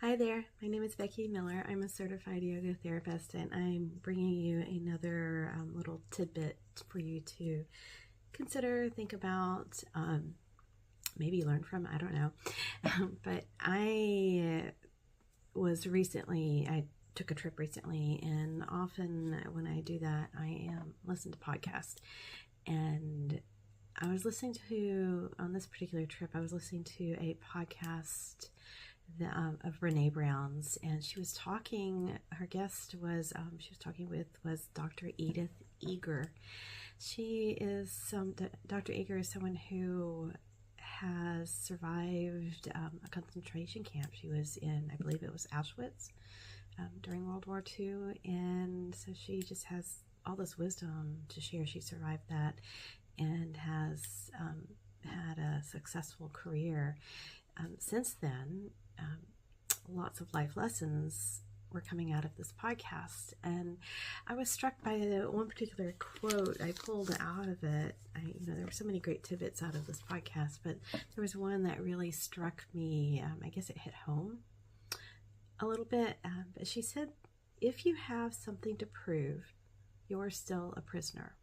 Hi there, my name is Becky Miller. I'm a certified yoga therapist, and I'm bringing you another little tidbit for you to consider, think about, maybe learn from. I don't know. But I took a trip recently, and often when I do that, I listen to podcasts. And on this particular trip, I was listening to a podcast of Brene Brown's, and her guest was, was Dr. Edith Eger. Dr. Eger is someone who has survived a concentration camp. She was in, I believe it was Auschwitz, during World War II, and so she just has all this wisdom to share. She survived that and has had a successful career. Since then, lots of life lessons were coming out of this podcast, and I was struck by one particular quote I pulled out of it. There were so many great tidbits out of this podcast, but there was one that really struck me. I guess it hit home a little bit. But she said, "If you have something to prove, you're still a prisoner."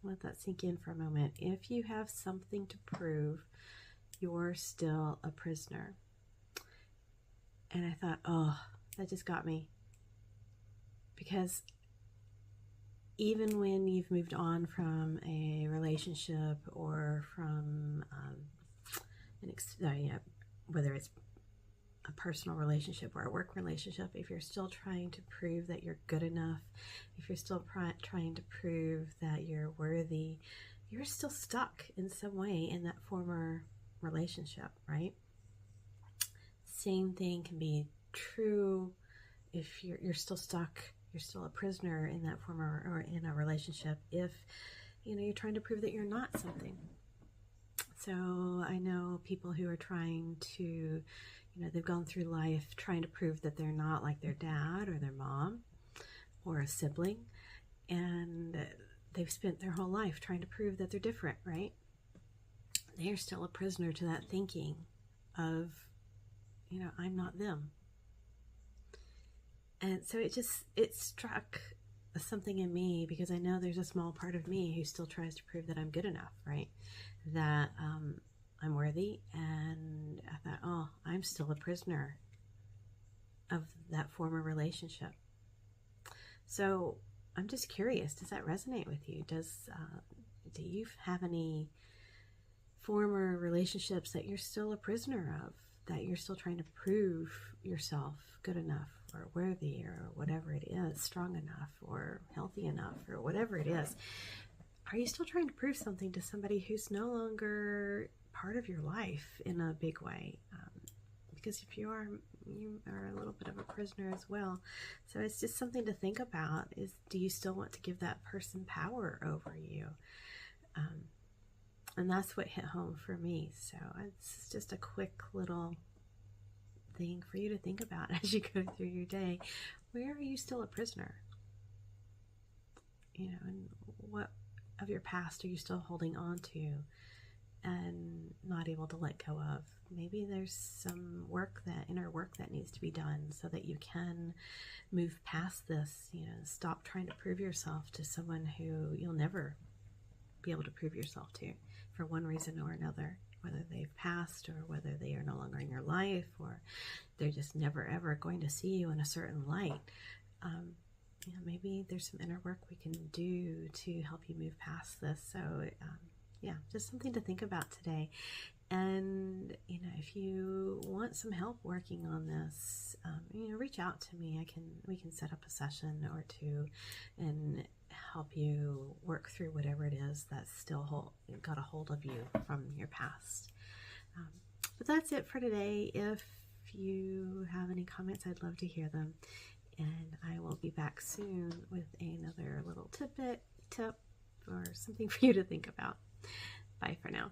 Let that sink in for a moment. If you have something to prove, you're still a prisoner. And I thought, oh, that just got me. Because even when you've moved on from a relationship or from whether it's a personal relationship or a work relationship, if you're still trying to prove that you're good enough, if you're still trying to prove that you're worthy, you're still stuck in some way in that former relationship, right? Same thing can be true if you're still stuck, you're still a prisoner in that former or in a relationship if you're trying to prove that you're not something. So I know people who are trying to, they've gone through life trying to prove that they're not like their dad or their mom or a sibling, and they've spent their whole life trying to prove that they're different, right? They are still a prisoner to that thinking of, I'm not them. And so it struck something in me, because I know there's a small part of me who still tries to prove that I'm good enough, right? That I'm worthy. And I thought, oh, I'm still a prisoner of that former relationship. So I'm just curious, does that resonate with you? Do you have any former relationships that you're still a prisoner of, that you're still trying to prove yourself good enough or worthy or whatever it is, strong enough or healthy enough or whatever it is? Are you still trying to prove something to somebody who's no longer part of your life in a big way? Because if you are a little bit of a prisoner as well. So it's just something to think about, is do you still want to give that person power over you? And that's what hit home for me. So it's just a quick little thing for you to think about as you go through your day. Where are you still a prisoner? And what of your past are you still holding on to and not able to let go of? Maybe there's some inner work that needs to be done so that you can move past this. Stop trying to prove yourself to someone who you'll never be able to prove yourself to, for one reason or another, whether they've passed or whether they are no longer in your life or they're just never ever going to see you in a certain light. Maybe there's some inner work we can do to help you move past this. So just something to think about today. And if you want some help working on this, reach out to me. We can set up a session or two and help you work through whatever it is that's still got a hold of you from your past. But that's it for today. If you have any comments, I'd love to hear them. And I will be back soon with another little tip or something for you to think about. Bye for now.